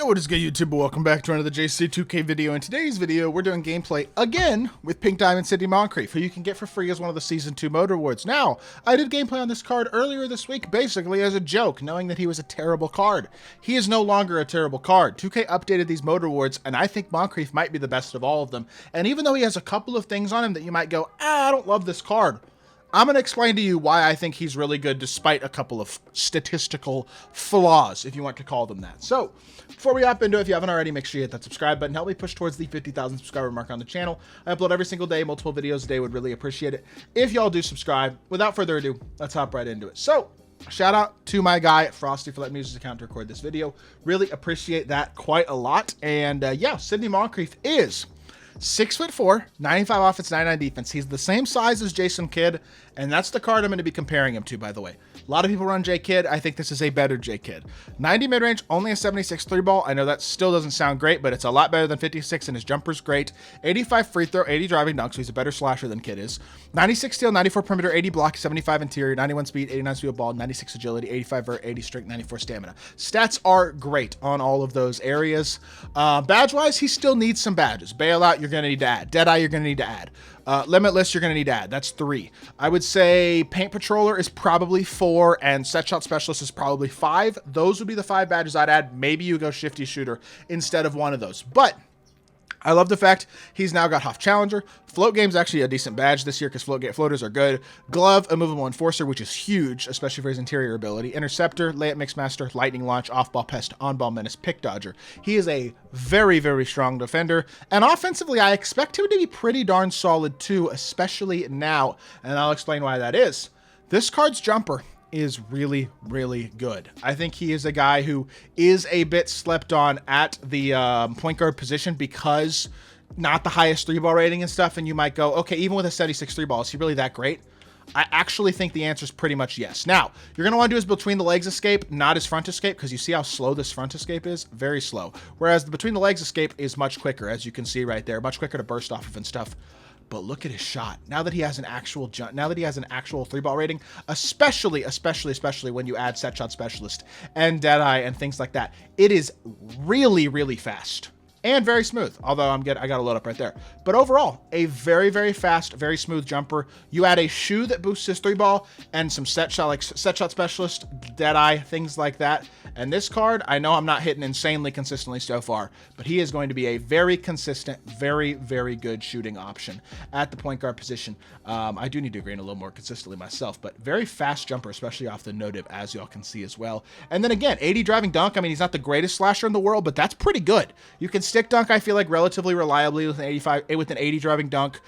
Yo, what is good, YouTube? Welcome back to another JC2K video. In today's video, we're doing gameplay again with Pink Diamond Sidney Moncrief, who you can get for free as one of the Season 2 mode rewards. Now, I did gameplay on this card earlier this week, basically as a joke, knowing that he was a terrible card. He is no longer a terrible card. 2K updated these mode rewards, and I think Moncrief might be the best of all of them. And even though he has a couple of things on him that you might go, I don't love this card, I'm going to explain to you why I think he's really good despite a couple of statistical flaws, if you want to call them that. So, before we hop into it, if you haven't already, make sure you hit that subscribe button. Help me push towards the 50,000 subscriber mark on the channel. I upload every single day, multiple videos a day. Would really appreciate it if y'all do subscribe. Without further ado, let's hop right into it. So, shout out to my guy, Frosty, for letting me use his account to record this video. Really appreciate that quite a lot. And yeah, Sidney Moncrief is 6'4", 95 offense, 99 defense. He's the same size as Jason Kidd, and that's the card I'm going to be comparing him to, by the way. A lot of people run J Kidd. I think this is a better J Kidd. 90 mid-range, only a 76 3-ball. I know that still doesn't sound great, but it's a lot better than 56, and his jumper's great. 85 free throw, 80 driving dunk, so he's a better slasher than Kidd is. 96 steal, 94 perimeter, 80 block, 75 interior, 91 speed, 89 speed ball, 96 agility, 85 vert, 80 strength, 94 stamina. Stats are great on all of those areas. Badge-wise, he still needs some badges. Bailout, you're going to need to add. Deadeye, you're going to need to add. Limitless, you're going to need to add. That's 3. I would say Paint Patroller is probably 4, and Set Shot Specialist is probably 5. Those would be the 5 badges I'd add. Maybe you go Shifty Shooter instead of one of those. But I love the fact he's now got Huff Challenger. Float Game's actually a decent badge this year because floaters are good. Glove, Immovable Enforcer, which is huge, especially for his interior ability. Interceptor, Layup Mixmaster, Lightning Launch, Off-Ball Pest, On-Ball Menace, Pick Dodger. He is a very, very strong defender. And offensively, I expect him to be pretty darn solid too, especially now. And I'll explain why that is. This card's jumper is really, really good. I think he is a guy who is a bit slept on at the point guard position because not the highest 3-ball rating and stuff, and you might go, okay, even with a 76 3-ball, is he really that great? I actually think the answer is pretty much yes. Now, you're going to want to do his between the legs escape, not his front escape, because you see how slow this front escape is? Very slow. Whereas the between the legs escape is much quicker, as you can see right there, much quicker to burst off of and stuff. But look at his shot. Now that he has an actual jump, now that he has an actual 3-ball rating, especially when you add Set Shot Specialist and Deadeye and things like that, it is really, really fast and very smooth. Although I got to load up right there. But overall, a very, very fast, very smooth jumper. You add a shoe that boosts his 3-ball and some set shot specialist, Deadeye, things like that. And this card, I know I'm not hitting insanely consistently so far, but he is going to be a very consistent, very, very good shooting option at the point guard position. I do need to green a little more consistently myself, but very fast jumper, especially off the no dip, as y'all can see as well. And then again, 80 driving dunk. I mean, he's not the greatest slasher in the world, but that's pretty good. You can stick dunk, I feel like, relatively reliably with an 80 driving dunk.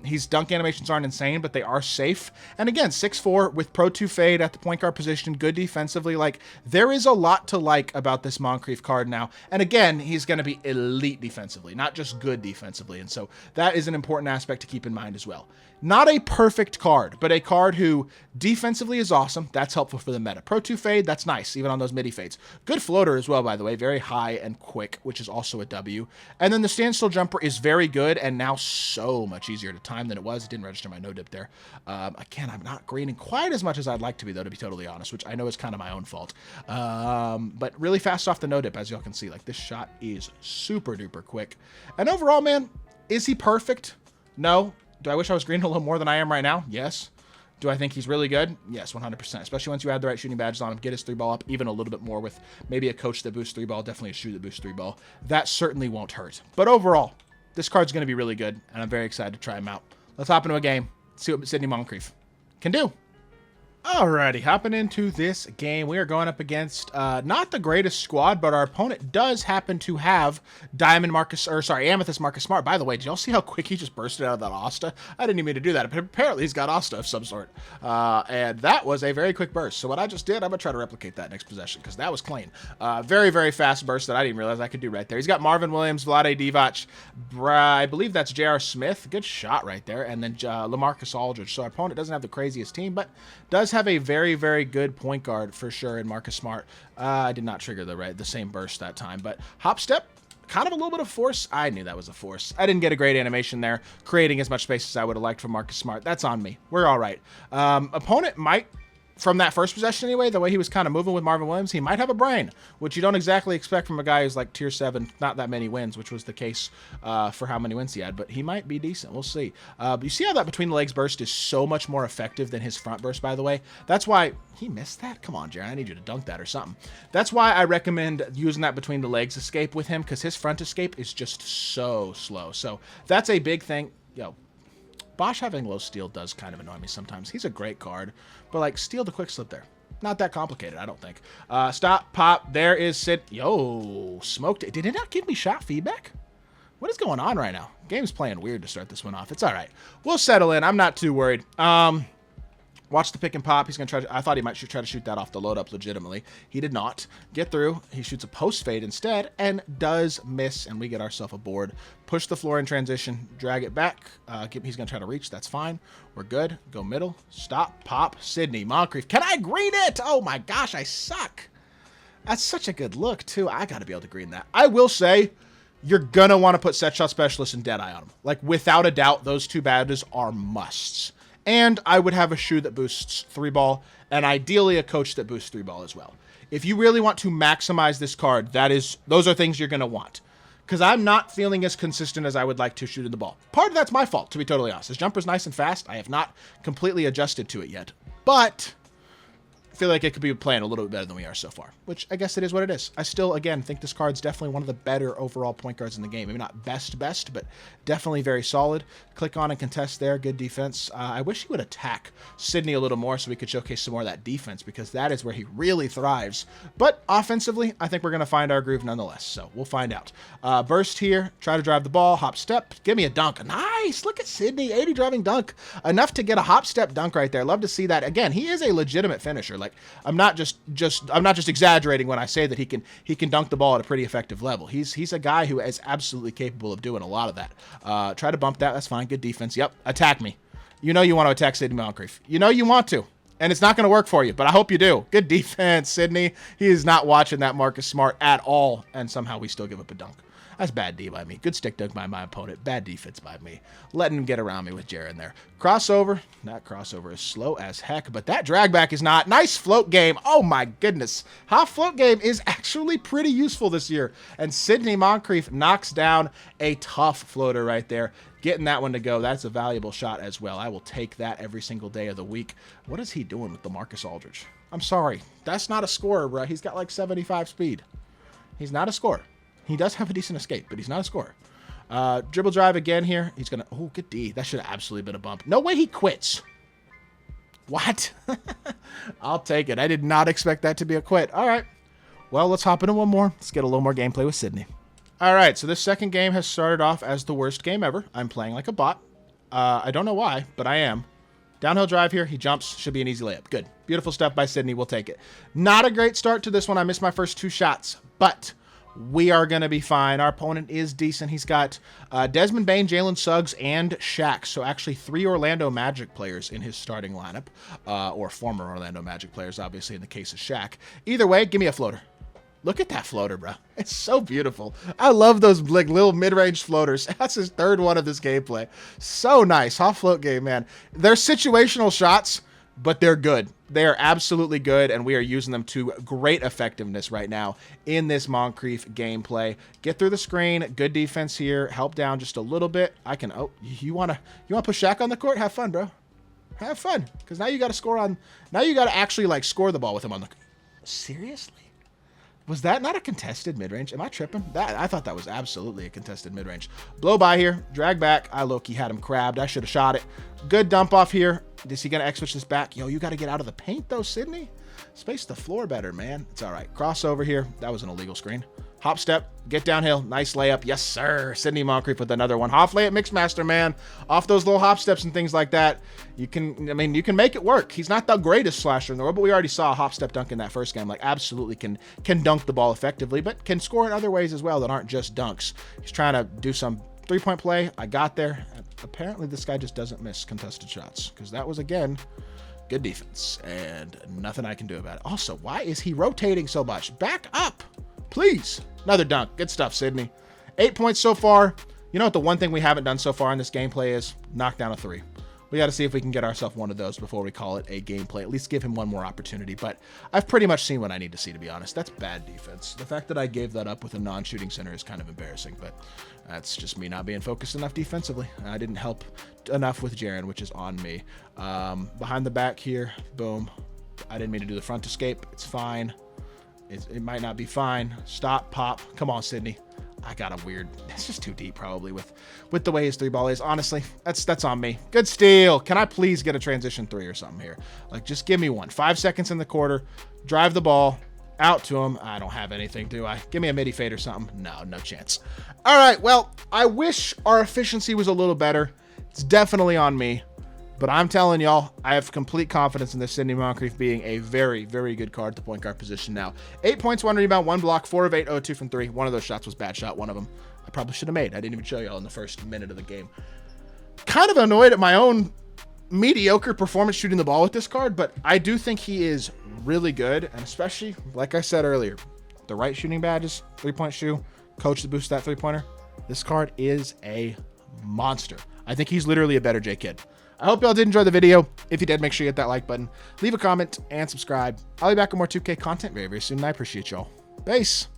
His dunk animations aren't insane, but they are safe. And again, 6'4" with Pro 2 fade at the point guard position, good defensively. Like, there is a lot to like about this Moncrief card now. And again, he's going to be elite defensively, not just good defensively. And so that is an important aspect to keep in mind as well. Not a perfect card, but a card who defensively is awesome. That's helpful for the meta. Pro 2 fade, that's nice, even on those midi fades. Good floater as well, by the way. Very high and quick, which is also a W. And then the standstill jumper is very good and now so much easier to time than it was. It didn't register my no dip there. Again, I'm not greening quite as much as I'd like to be, though, to be totally honest, which I know is kind of my own fault. But really fast off the no dip, as y'all can see. Like, this shot is super duper quick. And overall, man, is he perfect? No. Do I wish I was greening a little more than I am right now? Yes. Do I think he's really good? Yes, 100%. Especially once you add the right shooting badges on him, get his 3-ball up even a little bit more with maybe a coach that boosts 3-ball, definitely a shoe that boosts 3-ball. That certainly won't hurt. But overall, this card's going to be really good, and I'm very excited to try him out. Let's hop into a game, see what Sidney Moncrief can do. Alrighty, hopping into this game, we are going up against not the greatest squad, but our opponent does happen to have Amethyst Marcus Smart. By the way, did y'all see how quick he just bursted out of that Asta? I didn't even mean to do that, but apparently he's got Asta of some sort. And that was a very quick burst. So what I just did, I'm going to try to replicate that next possession, because that was clean. Very, very fast burst that I didn't realize I could do right there. He's got Marvin Williams, Vlade Divac, I believe that's J.R. Smith. Good shot right there. And then LaMarcus Aldridge. So our opponent doesn't have the craziest team, but does have a very, very good point guard for sure in Marcus Smart. I did not trigger the same burst that time, but hop step, kind of a little bit of force. I knew that was a force. I didn't get a great animation there, creating as much space as I would have liked from Marcus Smart. That's on me. We're all right. Opponent might from that first possession anyway, the way he was kind of moving with Marvin Williams, he might have a brain, which you don't exactly expect from a guy who's like tier 7, not that many wins, which was the case for how many wins he had, but he might be decent. We'll see. You see how that between the legs burst is so much more effective than his front burst, by the way? That's why he missed that. Come on, Jaron, I need you to dunk that or something. That's why I recommend using that between the legs escape with him, because his front escape is just so slow. So that's a big thing. Yo, Bosch having low steal does kind of annoy me sometimes. He's a great card, but like steal the quick slip there. Not that complicated, I don't think. Stop, pop, there is Sid. Yo, smoked it. Did it not give me shot feedback? What is going on right now? Game's playing weird to start this one off. It's all right. We'll settle in. I'm not too worried. Watch the pick and pop. He's going to try to... I thought he might try to shoot that off the load up legitimately. He did not get through. He shoots a post fade instead and does miss, and we get ourselves a board. Push the floor in transition. Drag it back. He's going to try to reach. That's fine. We're good. Go middle. Stop. Pop. Sidney. Moncrief. Can I green it? Oh my gosh, I suck. That's such a good look, too. I got to be able to green that. I will say... You're going to want to put set shot specialist and Deadeye on him. Like, without a doubt, those two badges are musts. And I would have a shoe that boosts 3-ball, and ideally a coach that boosts 3-ball as well. If you really want to maximize this card, those are things you're going to want. Because I'm not feeling as consistent as I would like to shooting the ball. Part of that's my fault, to be totally honest. His jumper's nice and fast. I have not completely adjusted to it yet. But... I feel like it could be playing a little bit better than we are so far, which I guess it is what it is. I still, again, think this card's definitely one of the better overall point guards in the game. Maybe not best, but definitely very solid. Click on and contest there. Good defense. I wish he would attack Sidney a little more so we could showcase some more of that defense, because that is where he really thrives. But offensively, I think we're going to find our groove nonetheless, so we'll find out. Burst here. Try to drive the ball. Hop step. Give me a dunk. Nice. Look at Sidney. 80 driving dunk. Enough to get a hop step dunk right there. Love to see that. Again, he is a legitimate finisher. Like, I'm not just exaggerating when I say that he can dunk the ball at a pretty effective level. He's a guy who is absolutely capable of doing a lot of that. Try to bump that. That's fine. Good defense. Yep. Attack me. You know you want to attack Sidney Moncrief. You know you want to. And it's not going to work for you, but I hope you do. Good defense, Sidney. He is not watching that Marcus Smart at all, and somehow we still give up a dunk. That's bad D by me. Good stick dunk by my opponent. Bad defense by me. Letting him get around me with Jaren there. Crossover. That crossover is slow as heck, but that drag back is not. Nice float game. Oh my goodness. Half float game is actually pretty useful this year. And Sidney Moncrief knocks down a tough floater right there. Getting that one to go. That's a valuable shot as well. I will take that every single day of the week. What is he doing with the Marcus Aldridge? I'm sorry. That's not a scorer, bro. He's got like 75 speed. He's not a scorer. He does have a decent escape, but he's not a scorer. Dribble drive again here. He's going to... Oh, good D. That should have absolutely been a bump. No way he quits. What? I'll take it. I did not expect that to be a quit. All right. Well, let's hop into one more. Let's get a little more gameplay with Sidney. All right. So this second game has started off as the worst game ever. I'm playing like a bot. I don't know why, but I am. Downhill drive here. He jumps. Should be an easy layup. Good. Beautiful stuff by Sidney. We'll take it. Not a great start to this one. I missed my first 2 shots, but... we are going to be fine. Our opponent is decent. He's got Desmond Bane, Jalen Suggs, and Shaq. So actually 3 Orlando Magic players in his starting lineup. Or former Orlando Magic players, obviously, in the case of Shaq. Either way, give me a floater. Look at that floater, bro. It's so beautiful. I love those like little mid-range floaters. That's his 3rd one of this gameplay. So nice. Hot float game, man. They're situational shots, but they're good. They are absolutely good, and we are using them to great effectiveness right now in this Moncrief gameplay. Get through the screen. Good defense here. Help down just a little bit. I can... Oh, you wanna put Shaq on the court? Have fun, bro. Have fun, because now you got to score on... Now you got to actually like score the ball with him on the... Seriously? Was that not a contested mid-range? Am I tripping? I thought that was absolutely a contested mid-range. Blow by here. Drag back. I low-key had him crabbed. I should have shot it. Good dump off here. Is he going to X-switch this back? Yo, you got to get out of the paint, though, Sidney. Space the floor better, man. It's all right. Crossover here. That was an illegal screen. Hop step. Get downhill. Nice layup. Yes, sir. Sidney Moncrief with another one. Half layup Mixmaster, man. Off those little hop steps and things like that. You can make it work. He's not the greatest slasher in the world, but we already saw a hop step dunk in that first game. Like, absolutely can dunk the ball effectively, but can score in other ways as well that aren't just dunks. He's trying to do some 3-point play. I got there. Apparently, this guy just doesn't miss contested shots, because that was, again, good defense and nothing I can do about it. Also, why is he rotating so much? Back up, please. Another dunk. Good stuff, Sidney. 8 points so far. You know what the one thing we haven't done so far in this gameplay is? Knock down a 3. We got to see if we can get ourselves one of those before we call it a gameplay. At least give him one more opportunity. But I've pretty much seen what I need to see, to be honest. That's bad defense. The fact that I gave that up with a non-shooting center is kind of embarrassing, but that's just me not being focused enough defensively. I didn't help enough with Jaren, which is on me. Behind the back here, boom. I didn't mean to do the front escape. It's fine. It might not be fine. Stop, pop. Come on, Sidney. I got a weird. It's just too deep, probably, with the way his three ball is. Honestly, that's on me. Good steal. Can I please get a transition three or something here? Like, just give me one. 5 seconds in the quarter. Drive the ball out to him. I don't have anything, do I? Give me a midi fade or something. No chance. All right. Well, I wish our efficiency was a little better. It's definitely on me. But I'm telling y'all, I have complete confidence in this Sidney Moncrief being a very, very good card at the point guard position now. 8 points, 1 rebound, 1 block, 4 of 8, 0-2 from 3. One of those shots was bad shot. One of them I probably should have made. I didn't even show y'all in the first minute of the game. Kind of annoyed at my own mediocre performance shooting the ball with this card, but I do think he is really good, and especially, like I said earlier, the right shooting badges, three-point shoe, coach to boost that three-pointer. This card is a monster. I think he's literally a better J-Kid. I hope y'all did enjoy the video. If you did, make sure you hit that like button, leave a comment, and subscribe. I'll be back with more 2K content very, very soon, and I appreciate y'all. Peace.